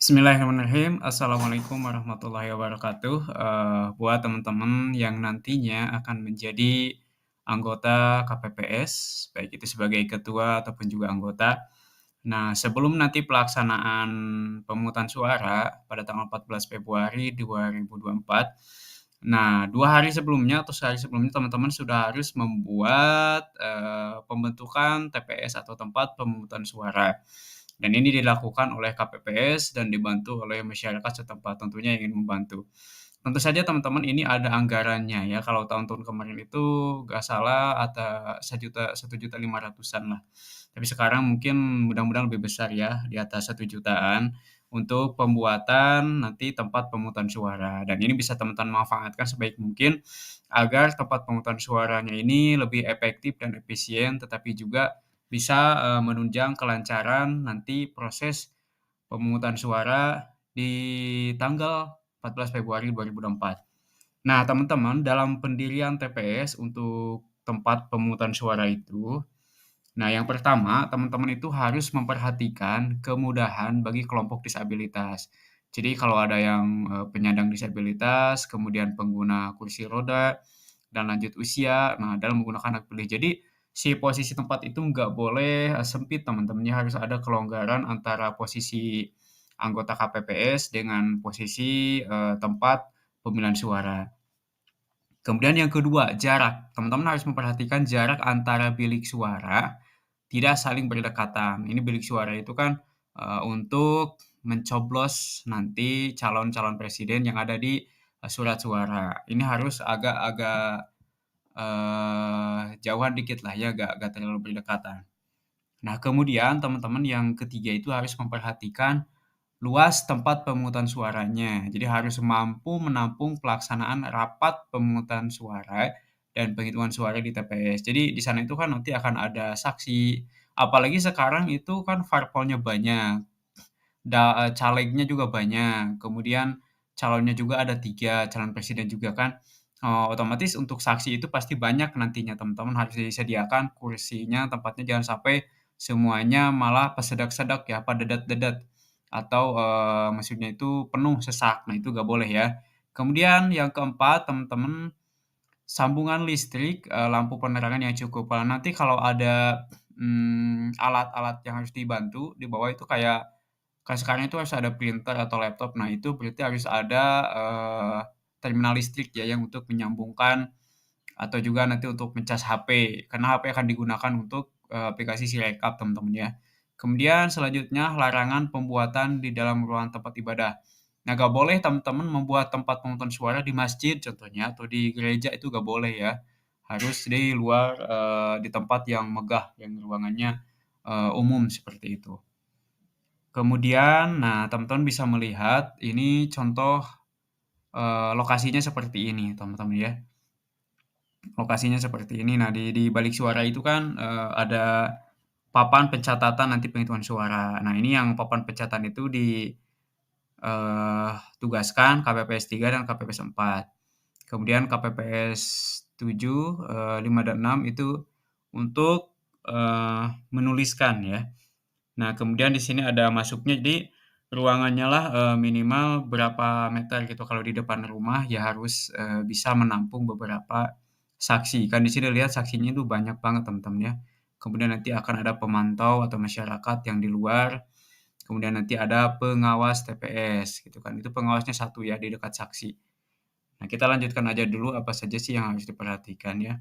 Bismillahirrahmanirrahim. Assalamualaikum warahmatullahi wabarakatuh. Buat teman-teman yang nantinya akan menjadi anggota KPPS, baik itu sebagai ketua ataupun juga anggota. Nah, sebelum nanti pelaksanaan pemungutan suara pada tanggal 14 Februari 2024, nah 2 hari sebelumnya atau sehari sebelumnya teman-teman sudah harus membuat, pembentukan TPS atau tempat pemungutan suara. Dan ini dilakukan oleh KPPS dan dibantu oleh masyarakat setempat tentunya yang ingin membantu. Tentu saja teman-teman ini ada anggarannya ya, kalau tahun-tahun kemarin itu nggak salah ada 1.500.000-an lah. Tapi sekarang mungkin mudah-mudahan lebih besar ya, di atas 1 jutaan untuk pembuatan nanti tempat pemungutan suara. Dan ini bisa teman-teman manfaatkan sebaik mungkin agar tempat pemungutan suaranya ini lebih efektif dan efisien, tetapi juga bisa, menunjang kelancaran nanti proses pemungutan suara di tanggal 14 Februari 2024. Nah, teman-teman, dalam pendirian TPS untuk tempat pemungutan suara itu, nah yang pertama, teman-teman itu harus memperhatikan kemudahan bagi kelompok disabilitas. Jadi kalau ada yang, penyandang disabilitas, kemudian pengguna kursi roda, dan lanjut usia, nah dalam menggunakan hak pilih. Jadi, si posisi tempat itu nggak boleh, sempit teman-teman ya, harus ada kelonggaran antara posisi anggota KPPS dengan posisi, tempat pemilihan suara. Kemudian yang kedua, jarak. Teman-teman harus memperhatikan jarak antara bilik suara tidak saling berdekatan. Ini bilik suara itu kan, untuk mencoblos nanti calon-calon presiden yang ada di, surat suara. Ini harus agak-agak, jauhan dikit lah ya, nggak terlalu berdekatan. Nah, kemudian teman-teman yang ketiga itu harus memperhatikan luas tempat pemungutan suaranya. Jadi harus mampu menampung pelaksanaan rapat pemungutan suara dan penghitungan suara di TPS. Jadi di sana itu kan nanti akan ada saksi, apalagi sekarang itu kan parpolnya banyak, calegnya juga banyak, kemudian calonnya juga ada 3 calon presiden juga kan, otomatis untuk saksi itu pasti banyak nantinya teman-teman harus disediakan kursinya, tempatnya jangan sampai semuanya malah pasedak-sedak ya, padedat-dedat atau, maksudnya itu penuh, sesak. Nah, itu nggak boleh ya. Kemudian yang keempat, teman-teman, sambungan listrik, lampu penerangan yang cukup. Nanti kalau ada, alat-alat yang harus dibantu di bawah itu kayak sekarang itu harus ada printer atau laptop. Nah, itu berarti harus ada, terminal listrik ya yang untuk menyambungkan atau juga nanti untuk ngecas HP, karena HP akan digunakan untuk, aplikasi Sirekap teman-teman ya. Kemudian selanjutnya larangan pembuatan di dalam ruangan tempat ibadah. Nah, nggak boleh teman-teman membuat tempat pemungutan suara di masjid contohnya atau di gereja itu nggak boleh ya. Harus di luar, di tempat yang megah, yang ruangannya, umum seperti itu. Kemudian, nah teman-teman bisa melihat ini contoh, lokasinya seperti ini teman-teman ya. Lokasinya seperti ini. Nah, di balik suara itu kan, ada papan pencatatan nanti penghitungan suara. Nah, ini yang papan pencatatan itu tugaskan KPPS 3 dan KPPS 4. Kemudian KPPS 7, 5 dan 6 itu untuk, menuliskan ya. Nah, kemudian di sini ada masuknya, jadi ruangannya lah, minimal berapa meter gitu. Kalau di depan rumah ya harus, bisa menampung beberapa saksi. Kan di sini lihat saksinya itu banyak banget teman-teman ya. Kemudian nanti akan ada pemantau atau masyarakat yang di luar, kemudian nanti ada pengawas TPS gitu kan. Itu pengawasnya satu ya di dekat saksi. Nah, kita lanjutkan aja dulu apa saja sih yang harus diperhatikan ya.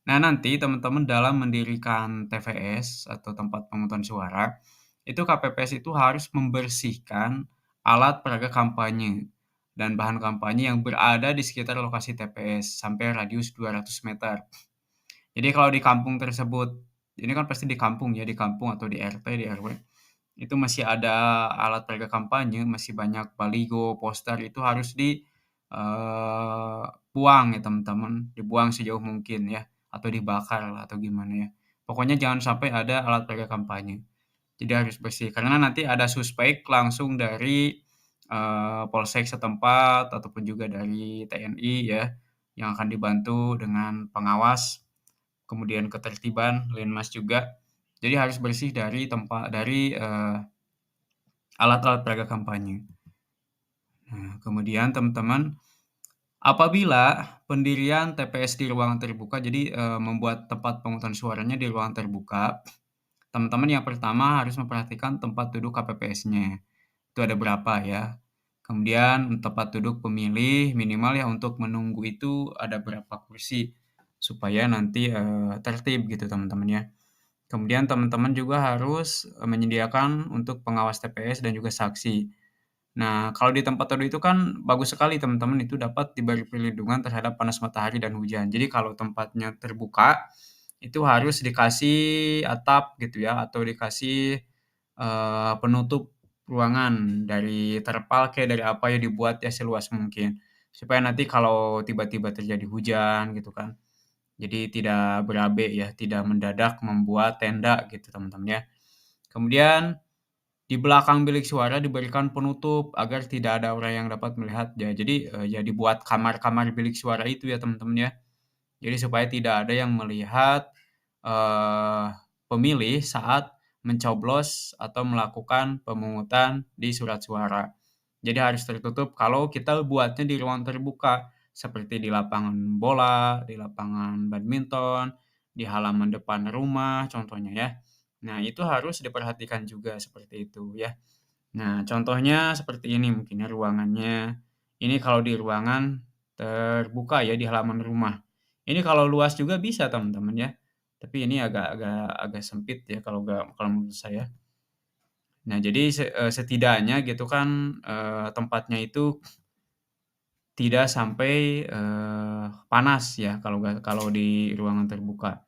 Nah, nanti teman-teman dalam mendirikan TVS atau tempat pemungutan suara, itu KPPS itu harus membersihkan alat peraga kampanye dan bahan kampanye yang berada di sekitar lokasi TPS sampai radius 200 meter. Jadi kalau di kampung tersebut, ini kan pasti di kampung ya, di kampung atau di RT, di RW, itu masih ada alat peraga kampanye, masih banyak baligo, poster, itu harus buang ya teman-teman, dibuang sejauh mungkin ya, atau dibakar lah atau gimana ya. Pokoknya jangan sampai ada alat peraga kampanye. Jadi harus bersih, karena nanti ada suspek langsung dari, polsek setempat ataupun juga dari TNI ya, yang akan dibantu dengan pengawas, kemudian ketertiban, linmas juga. Jadi harus bersih dari tempat dari, alat-alat peraga kampanye. Nah, kemudian teman-teman, apabila pendirian TPS di ruangan terbuka, jadi, membuat tempat pemungutan suaranya di ruangan terbuka, teman-teman yang pertama harus memperhatikan tempat duduk KPPS-nya. Itu ada berapa ya. Kemudian tempat duduk pemilih minimal ya untuk menunggu itu ada berapa kursi, supaya nanti, tertib gitu teman-teman ya. Kemudian teman-teman juga harus, menyediakan untuk pengawas TPS dan juga saksi. Nah, kalau di tempat teduh itu kan bagus sekali teman-teman, itu dapat diberi perlindungan terhadap panas matahari dan hujan. Jadi kalau tempatnya terbuka, itu harus dikasih atap gitu ya, atau dikasih, penutup ruangan dari terpal kayak dari apa ya, dibuat ya seluas mungkin. Supaya nanti kalau tiba-tiba terjadi hujan gitu kan, jadi tidak berabe ya, tidak mendadak membuat tenda gitu teman-teman ya. Kemudian di belakang bilik suara diberikan penutup agar tidak ada orang yang dapat melihat ya. Jadi, ya dibuat kamar-kamar bilik suara itu ya teman-teman ya. Jadi supaya tidak ada yang melihat, eee, pemilih saat mencoblos atau melakukan pemungutan di surat suara. Jadi harus tertutup kalau kita buatnya di ruang terbuka, seperti di lapangan bola, di lapangan badminton, di halaman depan rumah contohnya ya. Nah itu harus diperhatikan juga seperti itu ya. Nah contohnya seperti ini mungkin ya ruangannya. Ini kalau di ruangan terbuka ya di halaman rumah. Ini kalau luas juga bisa teman-teman ya, tapi ini agak agak agak sempit ya kalau menurut saya. Nah jadi setidaknya gitu kan, tempatnya itu tidak sampai, panas ya kalau di ruangan terbuka.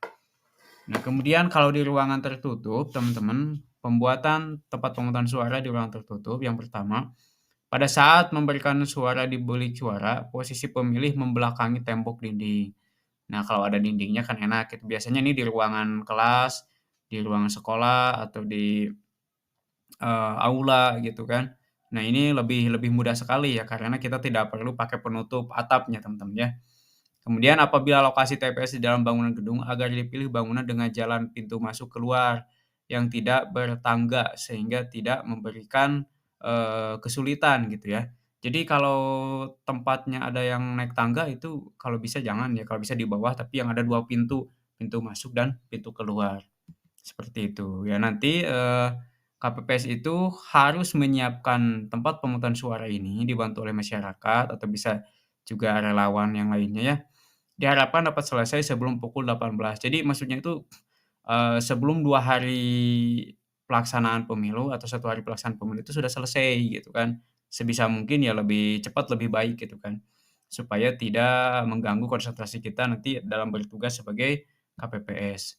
Nah kemudian kalau di ruangan tertutup teman-teman, pembuatan tempat pemungutan suara di ruangan tertutup yang pertama, pada saat memberikan suara di bilik suara, posisi pemilih membelakangi tembok dinding. Nah, kalau ada dindingnya kan enak gitu. Biasanya nih di ruangan kelas, di ruangan sekolah, atau di, aula gitu kan. Nah, ini lebih lebih mudah sekali ya, karena kita tidak perlu pakai penutup atapnya, teman-teman ya. Kemudian apabila lokasi TPS di dalam bangunan gedung, agar dipilih bangunan dengan jalan pintu masuk keluar yang tidak bertangga, sehingga tidak memberikan, kesulitan gitu ya. Jadi kalau tempatnya ada yang naik tangga itu kalau bisa jangan ya, kalau bisa di bawah tapi yang ada 2 pintu, pintu masuk dan pintu keluar, seperti itu. Ya nanti, KPPS itu harus menyiapkan tempat pemungutan suara ini dibantu oleh masyarakat atau bisa juga relawan yang lainnya ya, diharapkan dapat selesai sebelum pukul 18. Jadi maksudnya itu, sebelum 2 hari pelaksanaan pemilu atau 1 hari pelaksanaan pemilu itu sudah selesai gitu kan. Sebisa mungkin ya lebih cepat lebih baik gitu kan. Supaya tidak mengganggu konsentrasi kita nanti dalam bertugas sebagai KPPS.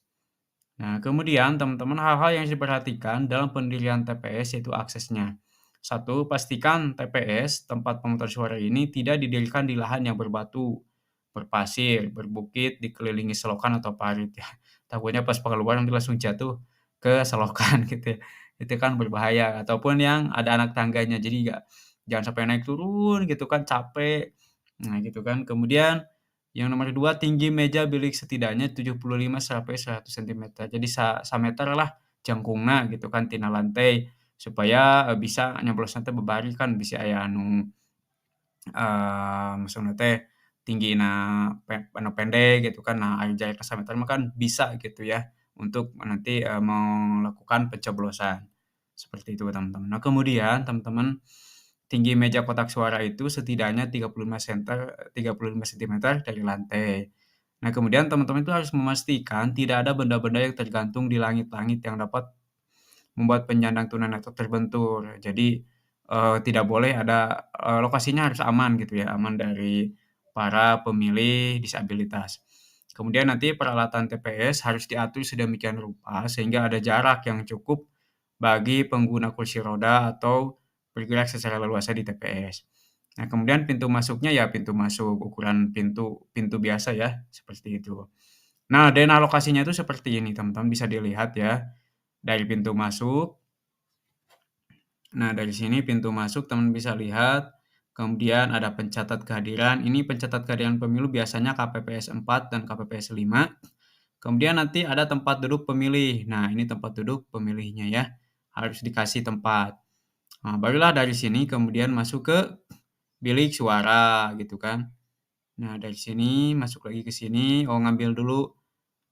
Nah, kemudian teman-teman hal-hal yang harus diperhatikan dalam pendirian TPS yaitu aksesnya. Satu, pastikan TPS, tempat pemungutan suara ini tidak didirikan di lahan yang berbatu, berpasir, berbukit, dikelilingi selokan atau parit ya. Takutnya pas pengeluaran nanti langsung jatuh ke selokan gitu ya. Itu kan berbahaya ataupun yang ada anak tangganya jadi jangan sampai naik turun gitu kan capek. Nah, gitu kan. Kemudian yang nomor 2 tinggi meja bilik setidaknya 75 sampai 100 sentimeter. Jadi sameter lah jangkungna gitu kan tina lantai, supaya, bisa nyoblosna teh babari kan bisi aya anu, maksudna teh tinggina anu pendek gitu kan. Nah, anu jarakna sameter mah kan bisa gitu ya untuk nanti, melakukan pencoblosan. Seperti itu teman-teman. Nah kemudian teman-teman, tinggi meja kotak suara itu setidaknya 35 sentimeter dari lantai. Nah kemudian teman-teman itu harus memastikan tidak ada benda-benda yang tergantung di langit-langit yang dapat membuat penyandang tunanetra terbentur. Jadi, tidak boleh ada lokasinya harus aman gitu ya, aman dari para pemilih disabilitas. Kemudian nanti peralatan TPS harus diatur sedemikian rupa sehingga ada jarak yang cukup bagi pengguna kursi roda atau bergerak secara leluasa di TPS. Nah, kemudian pintu masuknya ya pintu masuk ukuran pintu pintu biasa ya, seperti itu. Nah, dan alokasinya itu seperti ini teman-teman bisa dilihat ya, dari pintu masuk. Nah, dari sini pintu masuk teman bisa lihat, kemudian ada pencatat kehadiran, ini pencatat kehadiran pemilu biasanya KPPS 4 dan KPPS 5. Kemudian nanti ada tempat duduk pemilih. Nah, ini tempat duduk pemilihnya ya, harus dikasih tempat. Nah, barulah dari sini kemudian masuk ke bilik suara gitu kan. Nah, dari sini masuk lagi ke sini, ngambil dulu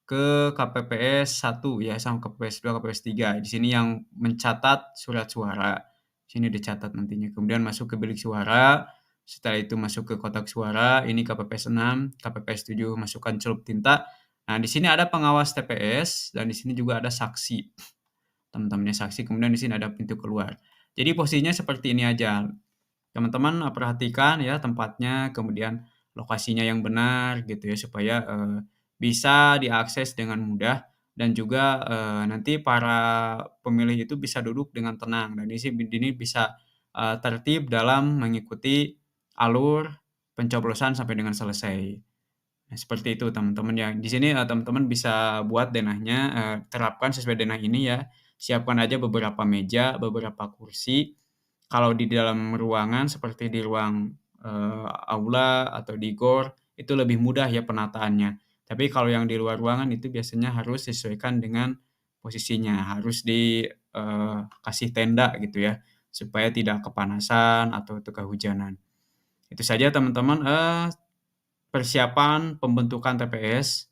ke KPPS 1 ya, sama KPPS 2, KPPS 3. Di sini yang mencatat surat suara. Sini dicatat nantinya. Kemudian masuk ke bilik suara, setelah itu masuk ke kotak suara, ini KPPS 6, KPPS 7, masukkan celup tinta. Nah, di sini ada pengawas TPS dan di sini juga ada saksi. Teman-temannya saksi, kemudian di sini ada pintu keluar. Jadi posisinya seperti ini aja. Teman-teman, perhatikan ya tempatnya, kemudian lokasinya yang benar gitu ya, supaya, bisa diakses dengan mudah dan juga, nanti para pemilih itu bisa duduk dengan tenang dan ini bisa, tertib dalam mengikuti alur pencoblosan sampai dengan selesai. Nah, seperti itu teman-teman ya. Di sini, teman-teman bisa buat denahnya, terapkan sesuai denah ini ya. Siapkan aja beberapa meja, beberapa kursi. Kalau di dalam ruangan seperti di ruang, aula atau di GOR, itu lebih mudah ya penataannya. Tapi kalau yang di luar ruangan itu biasanya harus disesuaikan dengan posisinya, harus kasih tenda gitu ya, supaya tidak kepanasan atau itu kehujanan. Itu saja teman-teman, persiapan pembentukan TPS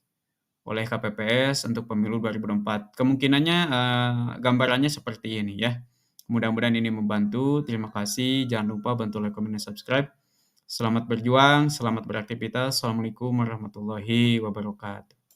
oleh KPPS untuk pemilu 2024. Kemungkinannya, gambarannya seperti ini ya. Mudah-mudahan ini membantu. Terima kasih. Jangan lupa bantu like, comment, dan subscribe. Selamat berjuang, selamat beraktivitas. Assalamualaikum warahmatullahi wabarakatuh.